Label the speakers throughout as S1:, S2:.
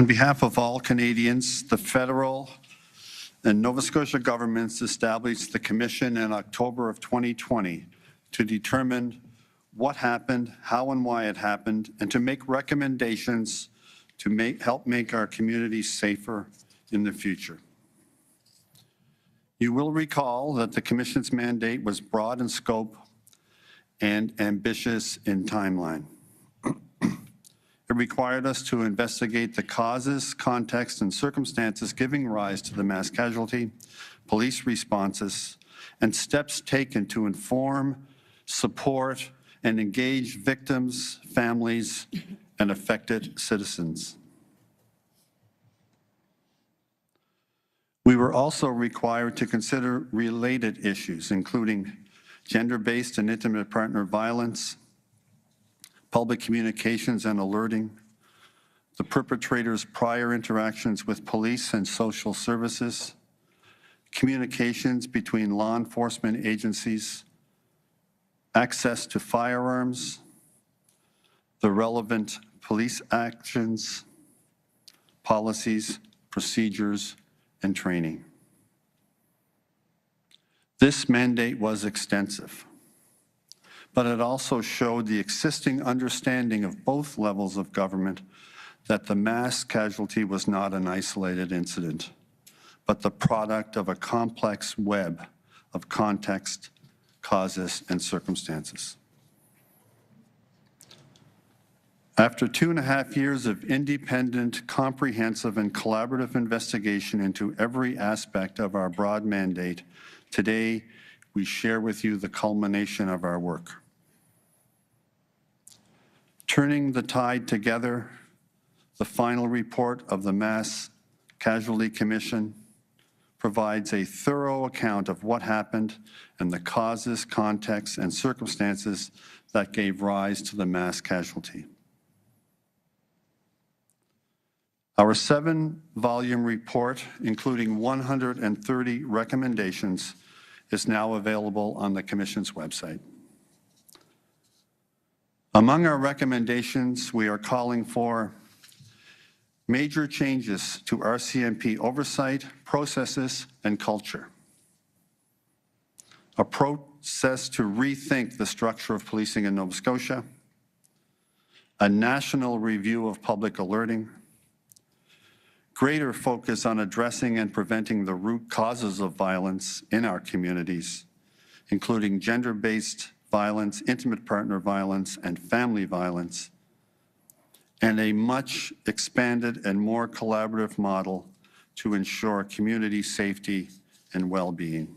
S1: On behalf of all Canadians, the federal and Nova Scotia governments established the Commission in October of 2020 to determine what happened, how and why it happened, and to make recommendations to help make our communities safer in the future. You will recall that the Commission's mandate was broad in scope and ambitious in timeline. It required us to investigate the causes, context, and circumstances giving rise to the mass casualty, police responses, and steps taken to inform, support, and engage victims, families, and affected citizens. We were also required to consider related issues, including gender-based and intimate partner violence, public communications and alerting, the perpetrator's prior interactions with police and social services, communications between law enforcement agencies, access to firearms, the relevant police actions, policies, procedures, and training. This mandate was extensive, but it also showed the existing understanding of both levels of government that the mass casualty was not an isolated incident, but the product of a complex web of context, causes, and circumstances. After 2.5 years of independent, comprehensive, and collaborative investigation into every aspect of our broad mandate, today we share with you the culmination of our work. Turning the Tide Together, the final report of the Mass Casualty Commission, provides a thorough account of what happened and the causes, context, and circumstances that gave rise to the mass casualty. Our 7-volume report, including 130 recommendations, is now available on the Commission's website. Among our recommendations, we are calling for major changes to RCMP oversight, processes, and culture. A process to rethink the structure of policing in Nova Scotia, a national review of public alerting, greater focus on addressing and preventing the root causes of violence in our communities, including gender-based violence, intimate partner violence, and family violence, and a much expanded and more collaborative model to ensure community safety and well-being.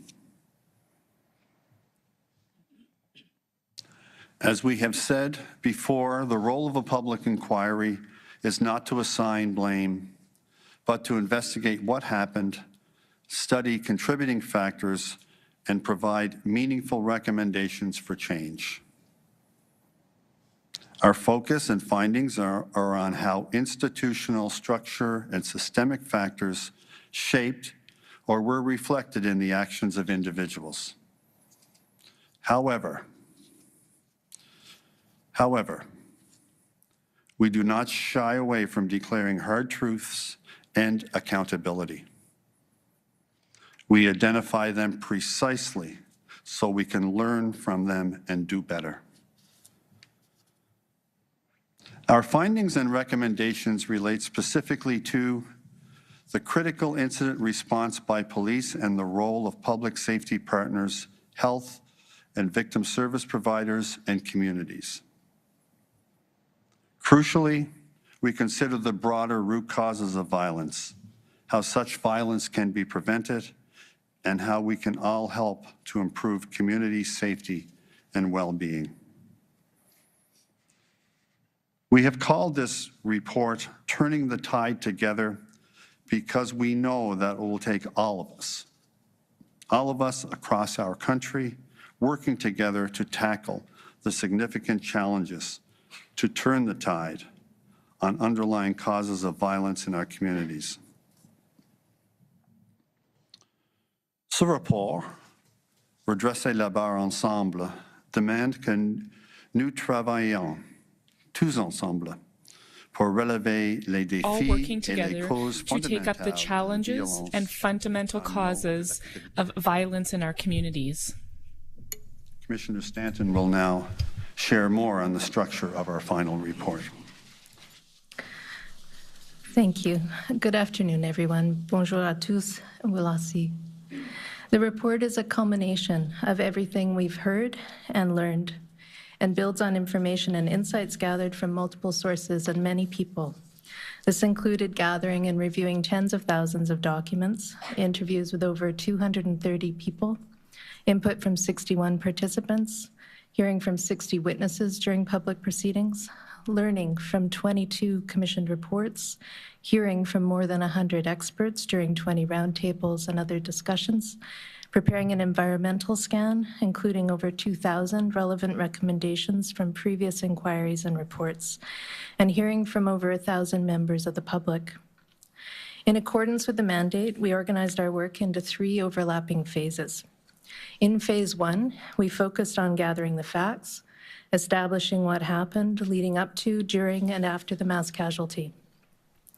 S1: As we have said before, the role of a public inquiry is not to assign blame, but to investigate what happened, study contributing factors, and provide meaningful recommendations for change. Our focus and findings are on how institutional structure and systemic factors shaped or were reflected in the actions of individuals. However, we do not shy away from declaring hard truths and accountability. We identify them precisely so we can learn from them and do better. Our findings and recommendations relate specifically to the critical incident response by police and the role of public safety partners, health and victim service providers, and communities. Crucially, we consider the broader root causes of violence, how such violence can be prevented, and how we can all help to improve community safety and well-being. We have called this report Turning the Tide Together because we know that it will take all of us across our country, working together to tackle the significant challenges to turn the tide on underlying causes of violence in our communities. Ce rapport, Redresser la barre ensemble, demande que nous travaillions tous ensemble pour relever les
S2: all
S1: défis
S2: working
S1: et les
S2: together
S1: causes
S2: to take up the
S1: fondamentales
S2: challenges
S1: de violence
S2: and fundamental causes of violence in our communities.
S1: Commissioner Stanton will now share more on the structure of our final report.
S3: Thank you. Good afternoon, everyone. Bonjour à tous. Welasi. The report is a culmination of everything we've heard and learned, and builds on information and insights gathered from multiple sources and many people. This included gathering and reviewing tens of thousands of documents, interviews with over 230 people, input from 61 participants, hearing from 60 witnesses during public proceedings, learning from 22 commissioned reports, hearing from more than 100 experts during 20 roundtables and other discussions, preparing an environmental scan, including over 2,000 relevant recommendations from previous inquiries and reports, and hearing from over 1,000 members of the public. In accordance with the mandate, we organized our work into 3 overlapping phases. In phase 1, we focused on gathering the facts, establishing what happened leading up to, during, and after the mass casualty.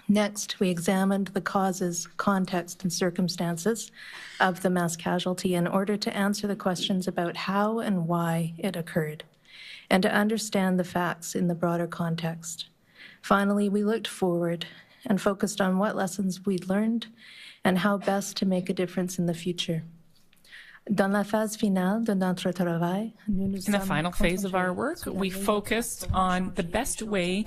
S3: Next, we examined the causes, context, and circumstances of the mass casualty in order to answer the questions about how and why it occurred, and to understand the facts in the broader context. Finally, we looked forward and focused on what lessons we'd learned and how best to make a difference in the future. In the
S2: final phase of our work, we focused on the best way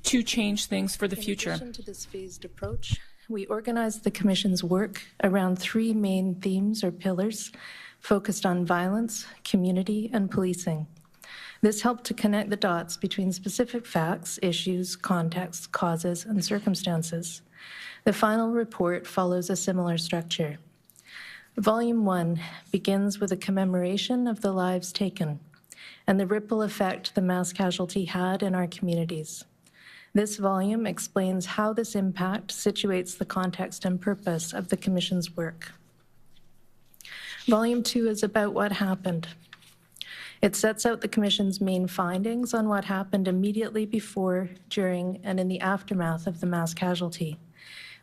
S2: to change things for the future. In addition to this phased approach, we organized the Commission's work around 3 main themes or pillars focused on violence, community, and policing. This helped to connect the dots between specific facts, issues, contexts, causes, and circumstances. The final report follows a similar structure. Volume 1 begins with a commemoration of the lives taken and the ripple effect the mass casualty had in our communities. This volume explains how this impact situates the context and purpose of the Commission's work. Volume 2 is about what happened. It sets out the Commission's main findings on what happened immediately before, during, and in the aftermath of the mass casualty.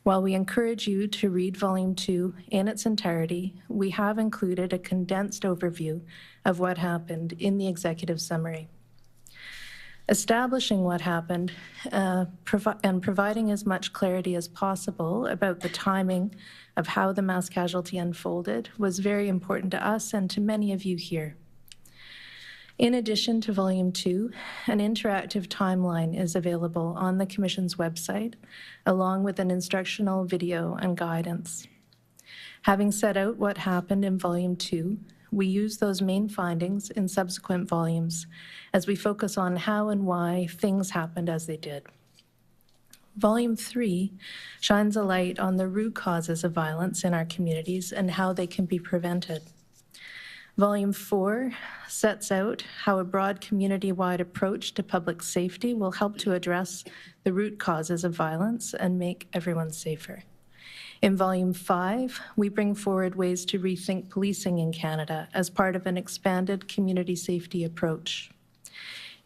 S2: While we encourage you to read Volume 2 in its entirety, we have included a condensed overview of what happened in the executive summary. Establishing what happened and providing as much clarity as possible about the timing of how the mass casualty unfolded was very important to us and to many of you here. In addition to Volume 2, an interactive timeline is available on the Commission's website, along with an instructional video and guidance. Having set out what happened in Volume 2, we use those main findings in subsequent volumes as we focus on how and why things happened as they did. Volume 3 shines a light on the root causes of violence in our communities and how they can be prevented. Volume 4 sets out how a broad community-wide approach to public safety will help to address the root causes of violence and make everyone safer. In Volume 5, we bring forward ways to rethink policing in Canada as part of an expanded community safety approach.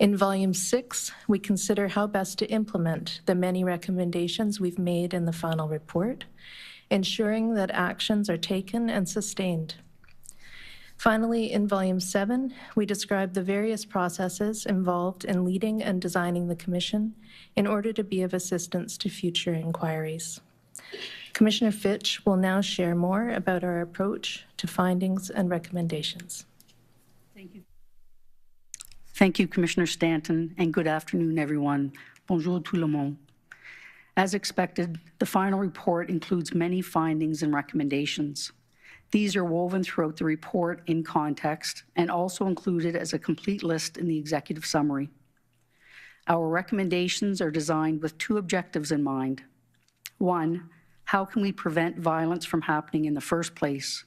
S2: In Volume 6, we consider how best to implement the many recommendations we've made in the final report, ensuring that actions are taken and sustained. Finally, in Volume 7, we describe the various processes involved in leading and designing the Commission in order to be of assistance to future inquiries. Commissioner Fitch will now share more about our approach to findings and recommendations.
S4: Thank you. Thank you, Commissioner Stanton, and good afternoon, everyone. Bonjour tout le monde. As expected, the final report includes many findings and recommendations. These are woven throughout the report in context and also included as a complete list in the executive summary. Our recommendations are designed with 2 objectives in mind. 1, how can we prevent violence from happening in the first place?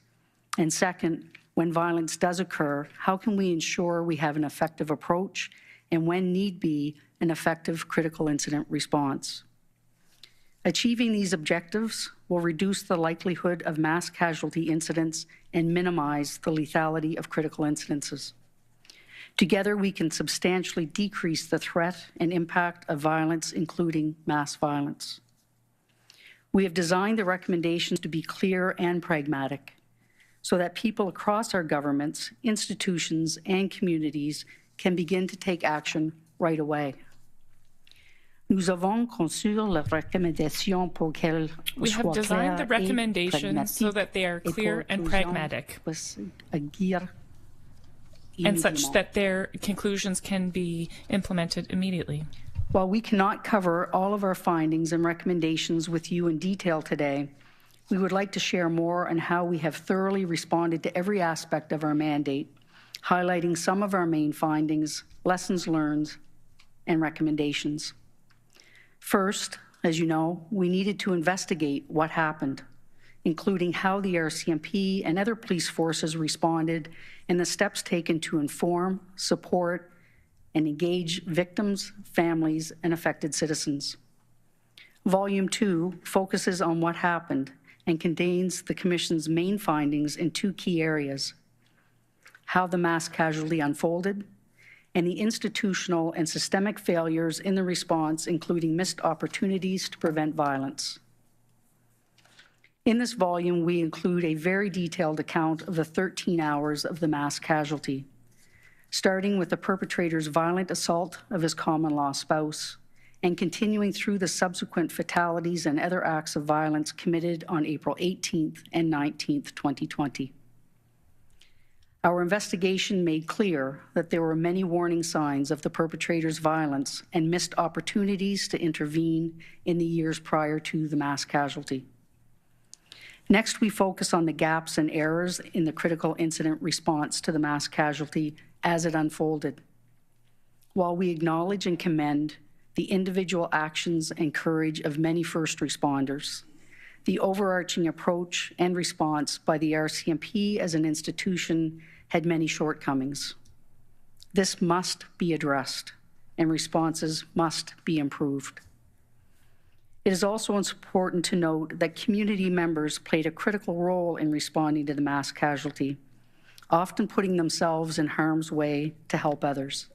S4: And second, when violence does occur, how can we ensure we have an effective approach and, when need be, an effective critical incident response? Achieving these objectives will reduce the likelihood of mass casualty incidents and minimize the lethality of critical incidences. Together, we can substantially decrease the threat and impact of violence, including mass violence. We have designed the recommendations to be clear and pragmatic so that people across our governments, institutions, and communities can begin to take action right away. Nous avons conçu les recommandations pour qu'elles
S5: We have
S4: soient
S5: designed the
S4: claires et
S5: recommendations so
S4: pragmatiques
S5: that they are
S4: et
S5: clear and
S4: pour
S5: pragmatic,
S4: puissent agir
S5: and such
S4: immédiatement.
S5: that their conclusions can be implemented immediately.
S4: While we cannot cover all of our findings and recommendations with you in detail today, we would like to share more on how we have thoroughly responded to every aspect of our mandate, highlighting some of our main findings, lessons learned, and recommendations. First, as you know, we needed to investigate what happened, including how the RCMP and other police forces responded and the steps taken to inform, support, and engage victims, families, and affected citizens. Volume 2 focuses on what happened and contains the Commission's main findings in 2 key areas: how the mass casualty unfolded, and the institutional and systemic failures in the response, including missed opportunities to prevent violence. In this volume, we include a very detailed account of the 13 hours of the mass casualty, starting with the perpetrator's violent assault of his common-law spouse and continuing through the subsequent fatalities and other acts of violence committed on April 18th and 19th, 2020. Our investigation made clear that there were many warning signs of the perpetrator's violence and missed opportunities to intervene in the years prior to the mass casualty. Next, we focus on the gaps and errors in the critical incident response to the mass casualty as it unfolded. While we acknowledge and commend the individual actions and courage of many first responders, the overarching approach and response by the RCMP as an institution had many shortcomings. This must be addressed, and responses must be improved. It is also important to note that community members played a critical role in responding to the mass casualty, often putting themselves in harm's way to help others.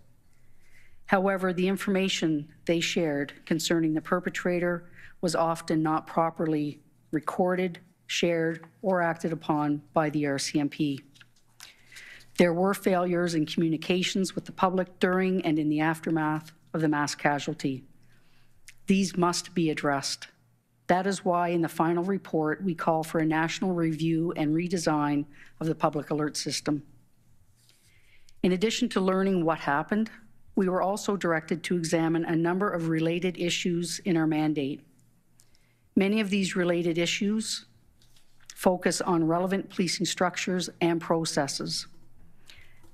S4: However, the information they shared concerning the perpetrator was often not properly recorded, shared, or acted upon by the RCMP. There were failures in communications with the public during and in the aftermath of the mass casualty. These must be addressed. That is why in the final report, we call for a national review and redesign of the public alert system. In addition to learning what happened, we were also directed to examine a number of related issues in our mandate. Many of these related issues focus on relevant policing structures and processes.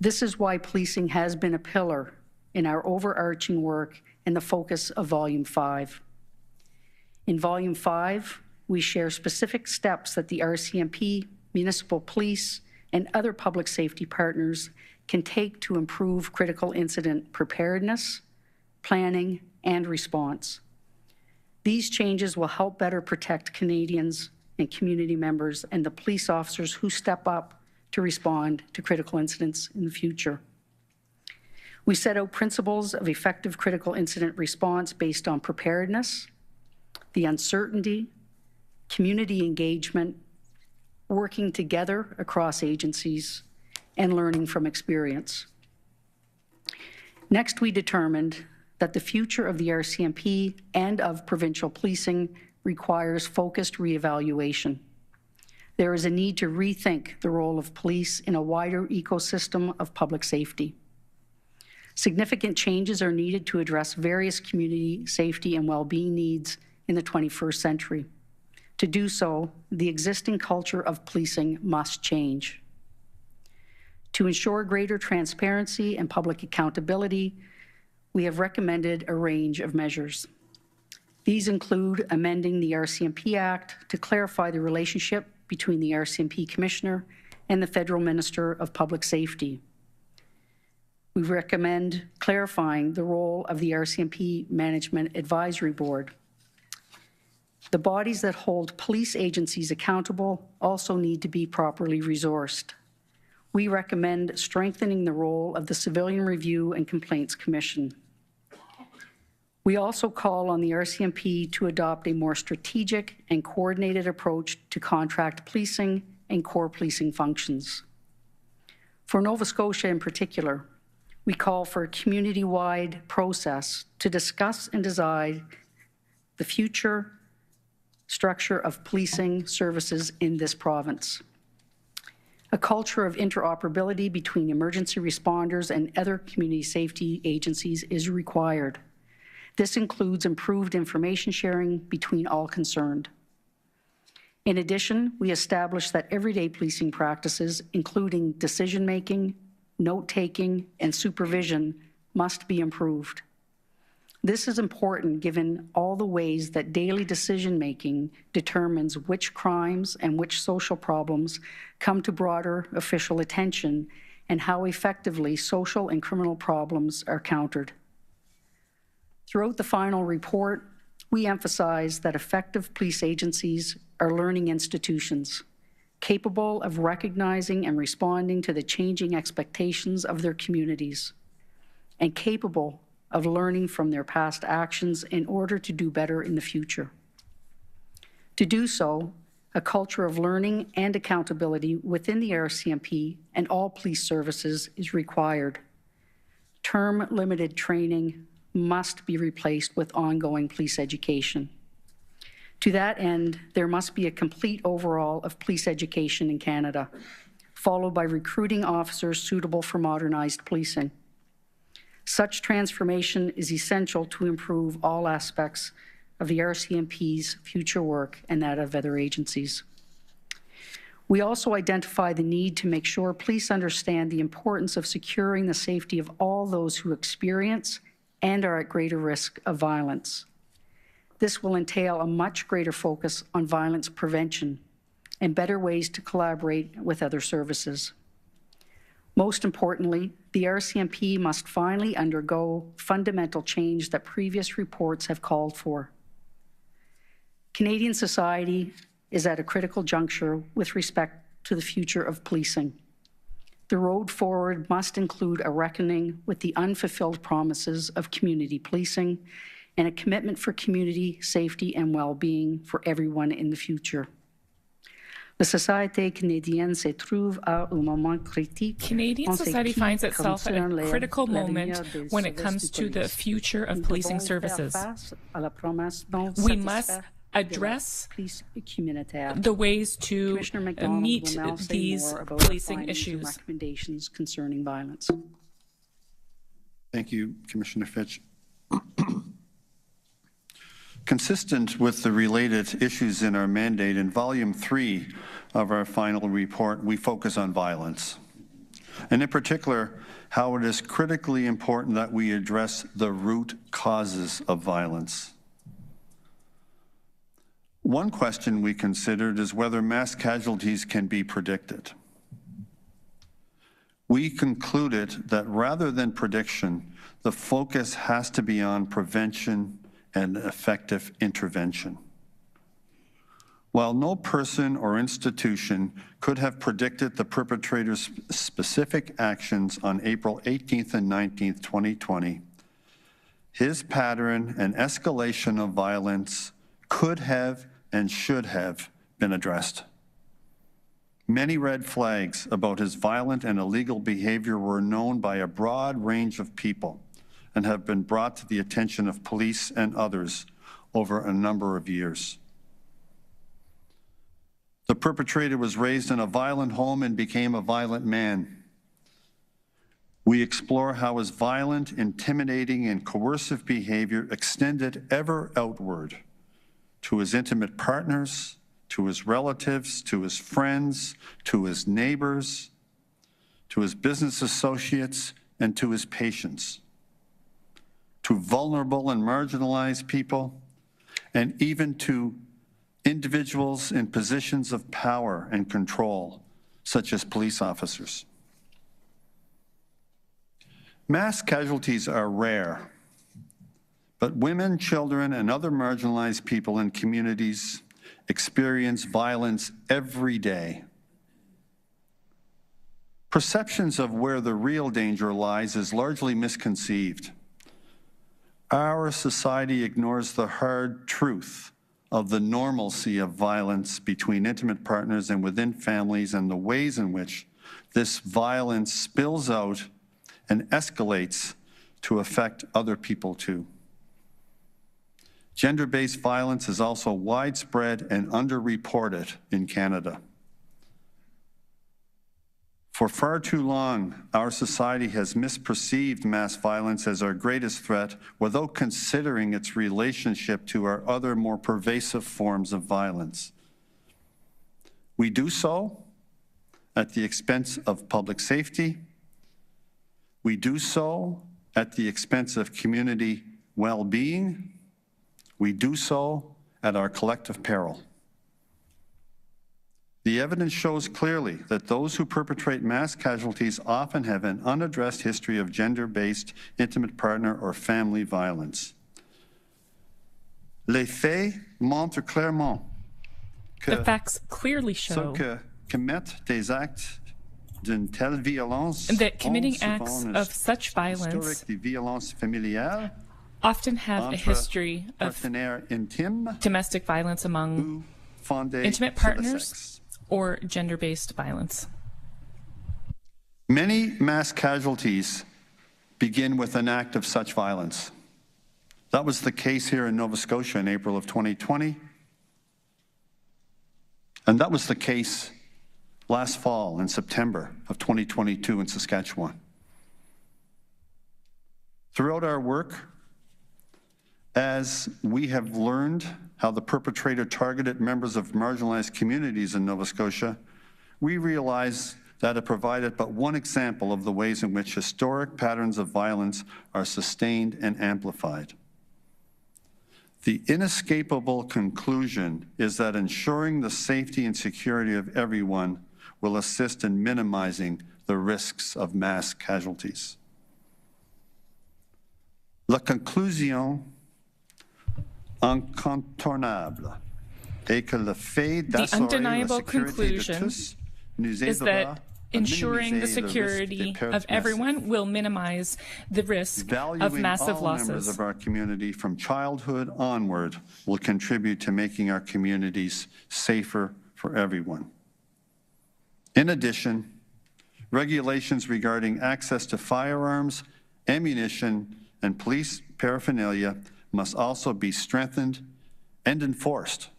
S4: This is why policing has been a pillar in our overarching work and the focus of Volume 5. In Volume 5, we share specific steps that the RCMP, municipal police, and other public safety partners can take to improve critical incident preparedness, planning, and response. These changes will help better protect Canadians and community members and the police officers who step up to respond to critical incidents in the future. We set out principles of effective critical incident response based on preparedness, the uncertainty, community engagement, working together across agencies, and learning from experience. Next, we determined that the future of the RCMP and of provincial policing requires focused reevaluation. There is a need to rethink the role of police in a wider ecosystem of public safety. Significant changes are needed to address various community safety and well-being needs in the 21st century. To do so, the existing culture of policing must change. To ensure greater transparency and public accountability, we have recommended a range of measures. These include amending the RCMP Act to clarify the relationship between the RCMP Commissioner and the Federal Minister of Public Safety. We recommend clarifying the role of the RCMP Management Advisory Board. The bodies that hold police agencies accountable also need to be properly resourced. we recommend strengthening the role of the Civilian Review and Complaints Commission. We also call on the RCMP to adopt a more strategic and coordinated approach to contract policing and core policing functions. For Nova Scotia in particular, we call for a community-wide process to discuss and decide the future structure of policing services in this province. A culture of interoperability between emergency responders and other community safety agencies is required. This includes improved information sharing between all concerned. In addition, we established that everyday policing practices, including decision-making, note-taking, and supervision, must be improved. This is important given all the ways that daily decision-making determines which crimes and which social problems come to broader official attention and how effectively social and criminal problems are countered. Throughout the final report, we emphasize that effective police agencies are learning institutions, capable of recognizing and responding to the changing expectations of their communities, and capable of learning from their past actions in order to do better in the future. To do so, a culture of learning and accountability within the RCMP and all police services is required. Term-limited training must be replaced with ongoing police education. To that end, there must be a complete overhaul of police education in Canada, followed by recruiting officers suitable for modernized policing. Such transformation is essential to improve all aspects of the RCMP's future work and that of other agencies. We also identify the need to make sure police understand the importance of securing the safety of all those who experience and are at greater risk of violence. This will entail a much greater focus on violence prevention and better ways to collaborate with other services. Most importantly, the RCMP must finally undergo fundamental change that previous reports have called for. Canadian society is at a critical juncture with respect to the future of policing. The road forward must include a reckoning with the unfulfilled promises of community policing and a commitment for community safety and well-being for everyone in the future. La société canadienne se trouve à un moment critique.
S5: Canadian society finds itself at a critical moment when it comes to the future of policing services. We must address the ways to meet these policing issues.
S4: Recommendations concerning violence.
S1: Thank you, Commissioner Fitch. Consistent with the related issues in our mandate, in Volume 3 of our final report, we focus on violence, and in particular, how it is critically important that we address the root causes of violence. One question we considered is whether mass casualties can be predicted. We concluded that rather than prediction, the focus has to be on prevention and effective intervention. While no person or institution could have predicted the perpetrator's specific actions on April 18th and 19th, 2020, his pattern and escalation of violence could have and should have been addressed. Many red flags about his violent and illegal behavior were known by a broad range of people and have been brought to the attention of police and others over a number of years. The perpetrator was raised in a violent home and became a violent man. We explore how his violent, intimidating, and coercive behavior extended ever outward to his intimate partners, to his relatives, to his friends, to his neighbors, to his business associates, and to his patients, to vulnerable and marginalized people, and even to individuals in positions of power and control, such as police officers. Mass casualties are rare, but women, children, and other marginalized people in communities experience violence every day. Perceptions of where the real danger lies is largely misconceived. Our society ignores the hard truth of the normalcy of violence between intimate partners and within families and the ways in which this violence spills out and escalates to affect other people too. Gender-based violence is also widespread and underreported in Canada. For far too long, our society has misperceived mass violence as our greatest threat without considering its relationship to our other more pervasive forms of violence. We do so at the expense of public safety. We do so at the expense of community well-being. We do so at our collective peril. The evidence shows clearly that those who perpetrate mass casualties often have an unaddressed history of gender-based intimate partner or family violence. Les faits montrent clairement que
S5: the facts clearly show
S1: ceux qui commettent des actes d'une telle violence
S5: that committing acts of such violence
S1: de violence familiale
S5: often have a history of
S1: partenaires intimes
S5: domestic violence among
S1: fondés
S5: intimate
S1: sur le
S5: partners
S1: sexe.
S5: or gender-based violence.
S1: Many mass casualties begin with an act of such violence. That was the case here in Nova Scotia in April of 2020. And that was the case last fall in September of 2022 in Saskatchewan. Throughout our work, as we have learned how the perpetrator targeted members of marginalized communities in Nova Scotia, we realize that it provided but one example of the ways in which historic patterns of violence are sustained and amplified. The inescapable conclusion is that ensuring the safety and security of everyone will assist in minimizing the risks of mass casualties. La conclusion incontournable est que le fait d'assurer la sécurité de tous nous
S5: is
S1: aidera
S5: that ensuring the security of everyone will minimize the risk of massive
S1: all members
S5: losses.
S1: of our community from childhood onward will contribute to making our communities safer for everyone. In addition, regulations regarding access to firearms, ammunition, and police paraphernalia must also be strengthened and enforced.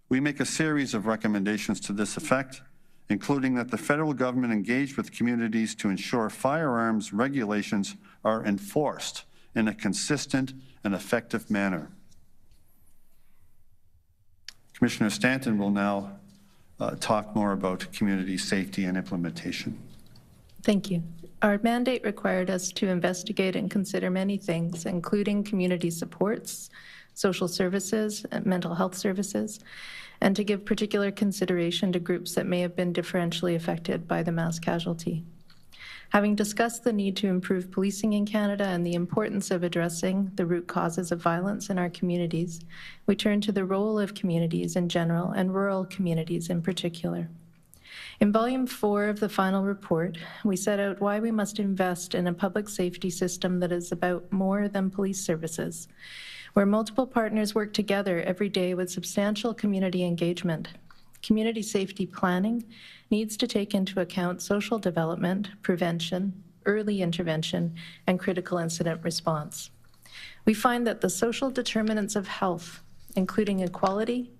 S1: We make a series of recommendations to this effect, including that the federal government engage with communities to ensure firearms regulations are enforced in a consistent and effective manner. Commissioner Stanton will now talk more about community safety and implementation.
S2: Thank you. Our mandate required us to investigate and consider many things, including community supports, social services, and mental health services, and to give particular consideration to groups that may have been differentially affected by the mass casualty. Having discussed the need to improve policing in Canada and the importance of addressing the root causes of violence in our communities, we turn to the role of communities in general and rural communities in particular. In Volume 4 of the final report, we set out why we must invest in a public safety system that is about more than police services, where multiple partners work together every day with substantial community engagement. Community safety planning needs to take into account social development, prevention, early intervention, and critical incident response. We find that the social determinants of health, including equality,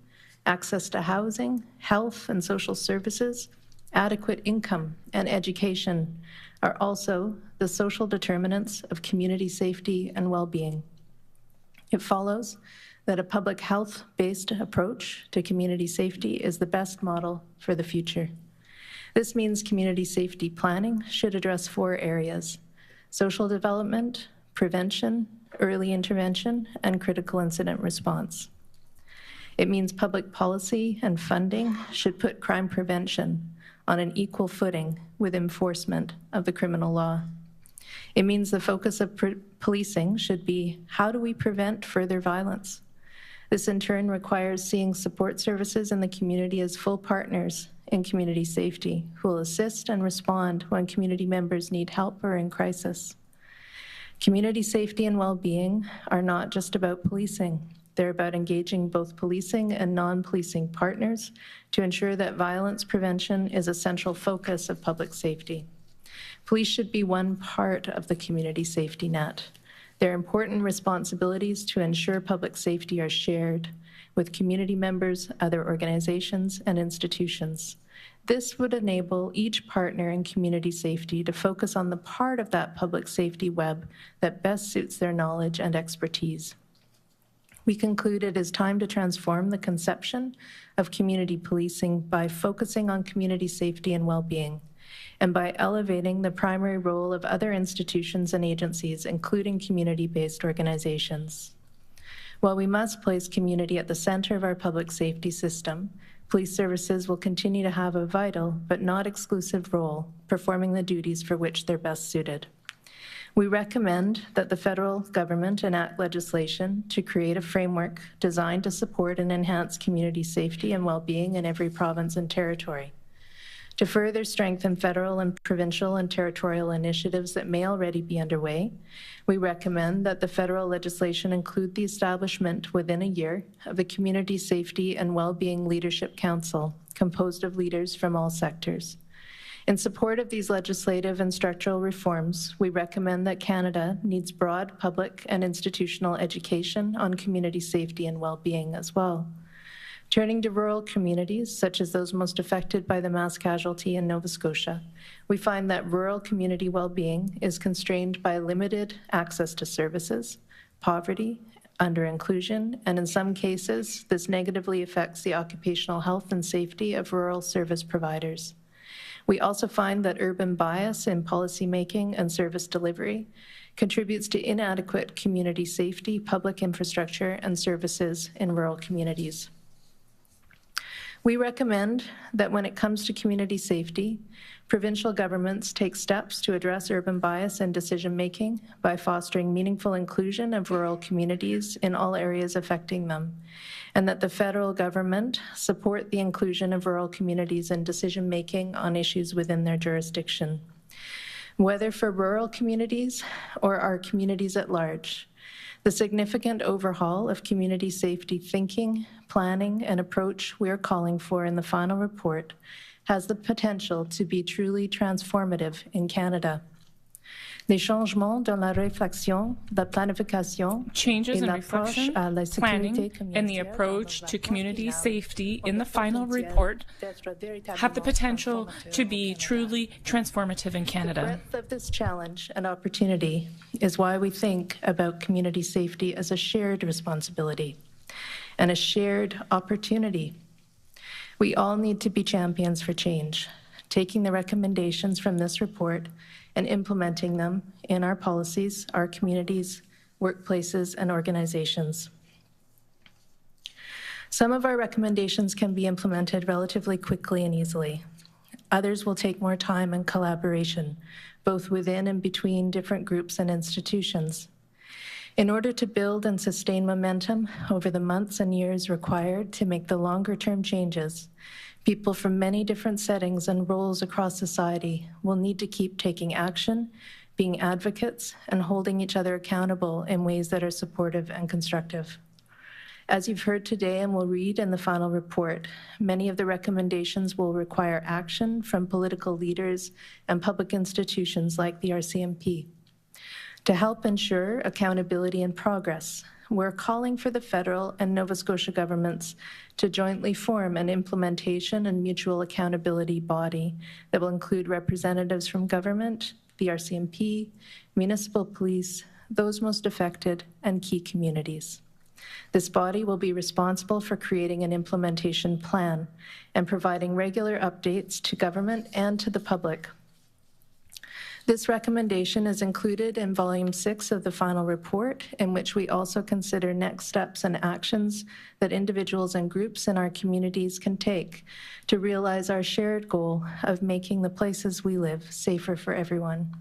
S2: access to housing, health and social services, adequate income, and education, are also the social determinants of community safety and well-being. It follows that a public health-based approach to community safety is the best model for the future. This means community safety planning should address 4 areas: social development, prevention, early intervention, and critical incident response. It means public policy and funding should put crime prevention on an equal footing with enforcement of the criminal law. It means the focus of policing should be, how do we prevent further violence? This in turn requires seeing support services in the community as full partners in community safety, who will assist and respond when community members need help or in crisis. Community safety and well-being are not just about policing. They're about engaging both policing and non-policing partners to ensure that violence prevention is a central focus of public safety. Police should be one part of the community safety net. Their important responsibilities to ensure public safety are shared with community members, other organizations, and institutions. This would enable each partner in community safety to focus on the part of that public safety web that best suits their knowledge and expertise. We conclude it is time to transform the conception of community policing by focusing on community safety and well-being, and by elevating the primary role of other institutions and agencies, including community-based organizations. While we must place community at the center of our public safety system, police services will continue to have a vital but not exclusive role, performing the duties for which they're best suited. We recommend that the federal government enact legislation to create a framework designed to support and enhance community safety and well-being in every province and territory. To further strengthen federal and provincial and territorial initiatives that may already be underway, we recommend that the federal legislation include the establishment within a year of a Community Safety and Wellbeing Leadership Council composed of leaders from all sectors. In support of these legislative and structural reforms, we recommend that Canada needs broad public and institutional education on community safety and well-being as well. Turning to rural communities, such as those most affected by the mass casualty in Nova Scotia, we find that rural community well-being is constrained by limited access to services, poverty, under-inclusion, and in some cases, this negatively affects the occupational health and safety of rural service providers. We also find that urban bias in policymaking and service delivery contributes to inadequate community safety, public infrastructure, and services in rural communities. We recommend that when it comes to community safety, provincial governments take steps to address urban bias in decision-making by fostering meaningful inclusion of rural communities in all areas affecting them, and that the federal government support the inclusion of rural communities in decision-making on issues within their jurisdiction. Whether for rural communities or our communities at large, the significant overhaul of community safety thinking, planning, and approach we are calling for in the final report has the potential to be truly transformative in Canada. Les changements dans la réflexion, la planification,
S5: changes in reflection, planning, and the approach to community safety in the final report have the potential to be truly transformative in Canada.
S2: The breadth of this challenge and opportunity is why we think about community safety as a shared responsibility and a shared opportunity. We all need to be champions for change, taking the recommendations from this report and implementing them in our policies, our communities, workplaces, and organizations. Some of our recommendations can be implemented relatively quickly and easily. Others will take more time and collaboration, both within and between different groups and institutions. In order to build and sustain momentum over the months and years required to make the longer-term changes, people from many different settings and roles across society will need to keep taking action, being advocates, and holding each other accountable in ways that are supportive and constructive. As you've heard today and will read in the final report, many of the recommendations will require action from political leaders and public institutions like the RCMP. To help ensure accountability and progress, we're calling for the federal and Nova Scotia governments to jointly form an implementation and mutual accountability body that will include representatives from government, the RCMP, municipal police, those most affected, and key communities. This body will be responsible for creating an implementation plan and providing regular updates to government and to the public. This recommendation is included in Volume 6 of the final report, in which we also consider next steps and actions that individuals and groups in our communities can take to realize our shared goal of making the places we live safer for everyone.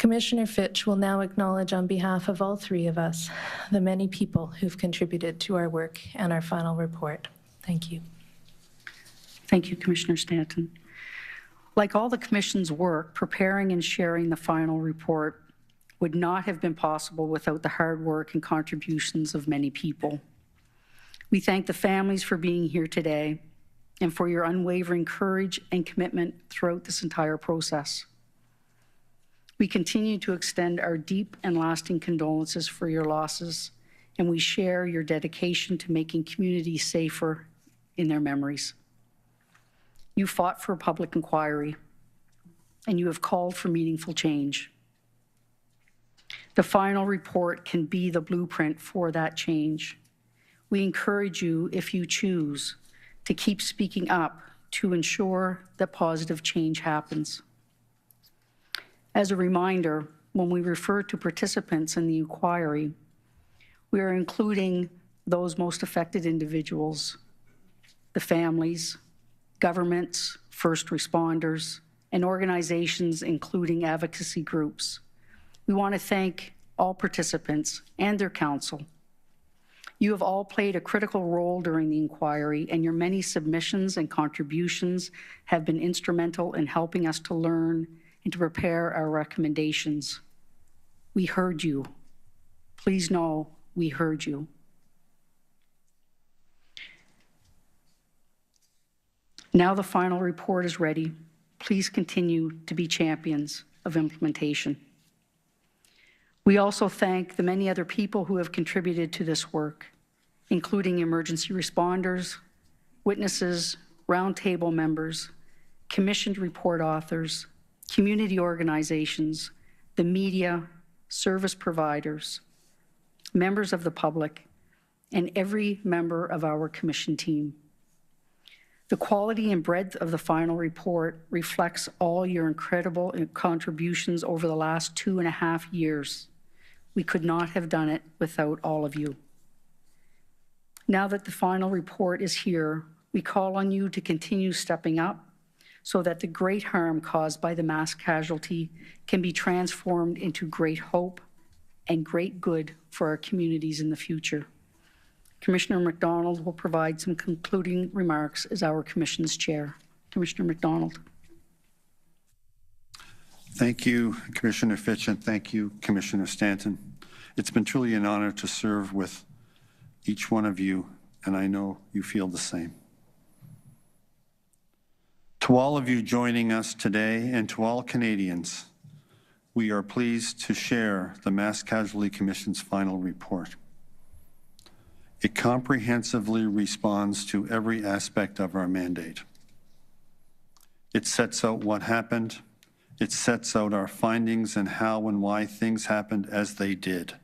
S2: Commissioner Fitch will now acknowledge on behalf of all three of us the many people who've contributed to our work and our final report. Thank you.
S4: Thank you, Commissioner Stanton. Like all the Commission's work, preparing and sharing the final report would not have been possible without the hard work and contributions of many people. We thank the families for being here today and for your unwavering courage and commitment throughout this entire process. We continue to extend our deep and lasting condolences for your losses, and we share your dedication to making communities safer in their memories. You fought for a public inquiry, and you have called for meaningful change. The final report can be the blueprint for that change. We encourage you, if you choose, to keep speaking up to ensure that positive change happens. As a reminder, when we refer to participants in the inquiry, we are including those most affected individuals, the families, governments, first responders, and organizations including advocacy groups. We want to thank all participants and their counsel. You have all played a critical role during the inquiry, and your many submissions and contributions have been instrumental in helping us to learn and to prepare our recommendations. We heard you. Please know we heard you. Now the final report is ready. Please continue to be champions of implementation. We also thank the many other people who have contributed to this work, including emergency responders, witnesses, roundtable members, commissioned report authors, community organizations, the media, service providers, members of the public, and every member of our commission team. The quality and breadth of the final report reflects all your incredible contributions over the last 2.5 years. We could not have done it without all of you. Now that the final report is here, we call on you to continue stepping up so that the great harm caused by the mass casualty can be transformed into great hope and great good for our communities in the future. Commissioner MacDonald will provide some concluding remarks as our Commission's chair. Commissioner MacDonald.
S1: Thank you, Commissioner Fitch, and thank you, Commissioner Stanton. It's been truly an honor to serve with each one of you, and I know you feel the same. To all of you joining us today and to all Canadians, we are pleased to share the Mass Casualty Commission's final report. It comprehensively responds to every aspect of our mandate. It sets out what happened. It sets out our findings and how and why things happened as they did.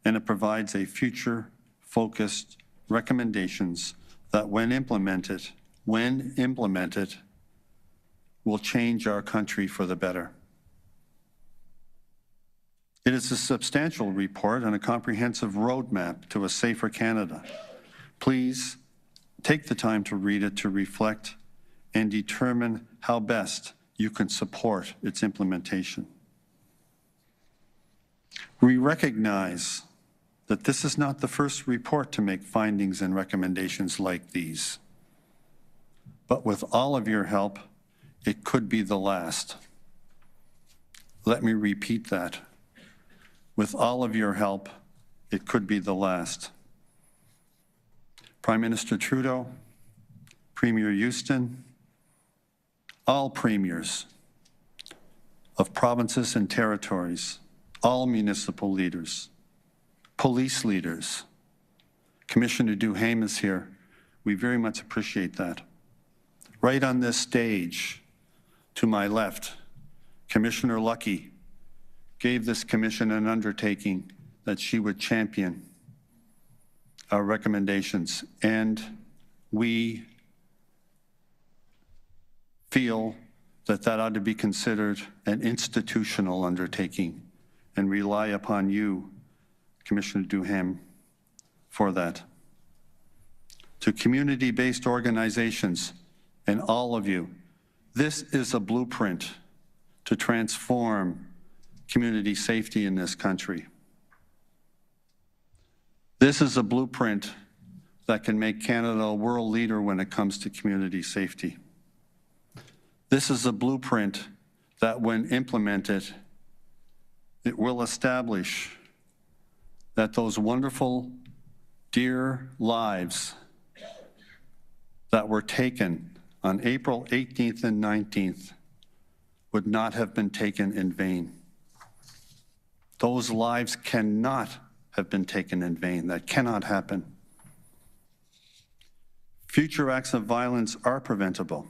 S1: And it provides a future-focused recommendations that when implemented, will change our country for the better. It is a substantial report and a comprehensive roadmap to a safer Canada. Please take the time to read it, to reflect and determine how best you can support its implementation. We recognize that this is not the first report to make findings and recommendations like these. But with all of your help, it could be the last. Let me repeat that. With all of your help, it could be the last. Prime Minister Trudeau, Premier Houston, all premiers of provinces and territories, all municipal leaders, police leaders. Commissioner Duhaime is here. We very much appreciate that. Right on this stage, to my left, Commissioner Lucky gave this commission an undertaking that she would champion our recommendations, and we feel that that ought to be considered an institutional undertaking and rely upon you, Commissioner Duhaime, for that. To community-based organizations and all of you, this is a blueprint to transform community safety in this country. This is a blueprint that can make Canada a world leader when it comes to community safety. This is a blueprint that, when implemented, it will establish that those wonderful, dear lives that were taken on April 18th and 19th would not have been taken in vain. Those lives cannot have been taken in vain. That cannot happen. Future acts of violence are preventable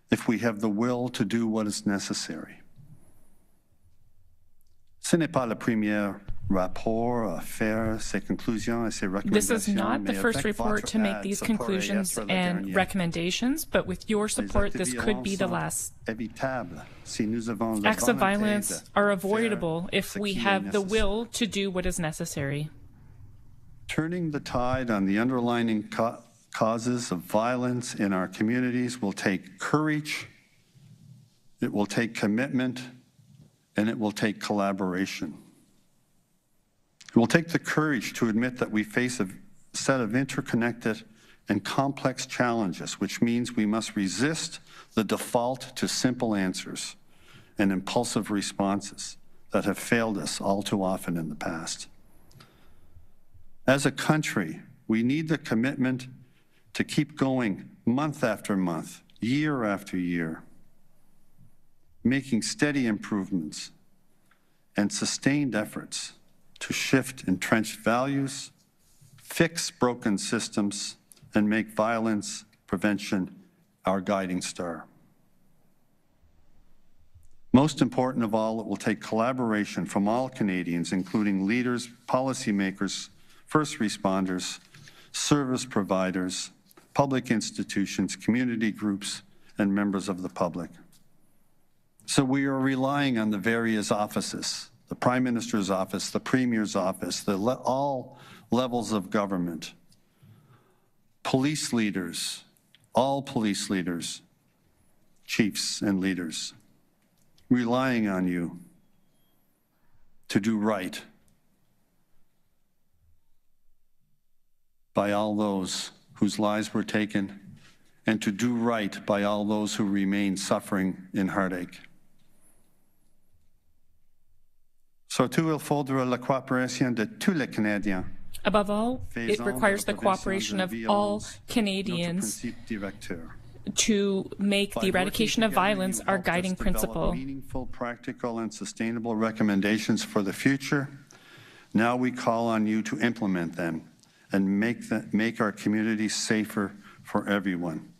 S1: if we have the will to do what is necessary. Ce n'est pas le premier rapport à faire ces conclusions et ces recommandations.
S5: This is not the first report to make these conclusions and recommendations, but with your support, this could be the last. Acts of violence are avoidable if we have the will to do what is necessary.
S1: Turning the tide on the underlying causes of violence in our communities will take courage, it will take commitment, and it will take collaboration. It will take the courage to admit that we face a set of interconnected and complex challenges, which means we must resist the default to simple answers and impulsive responses that have failed us all too often in the past. As a country, we need the commitment to keep going month after month, year after year, making steady improvements and sustained efforts to shift entrenched values, fix broken systems, and make violence prevention our guiding star. Most important of all, it will take collaboration from all Canadians, including leaders, policymakers, first responders, service providers, public institutions, community groups, and members of the public. So we are relying on the various offices, the Prime Minister's office, the Premier's office, all levels of government, police leaders, all police leaders, chiefs and leaders, relying on you to do right by all those whose lives were taken and to do right by all those who remain suffering in heartache. Surtout, il faudra la coopération de tous les Canadiens.
S5: Above all, it requires the cooperation of all Canadians to make the eradication of violence our guiding principle.
S1: Meaningful, practical, and sustainable recommendations for the future. Now we call on you to implement them and make our communities safer for everyone.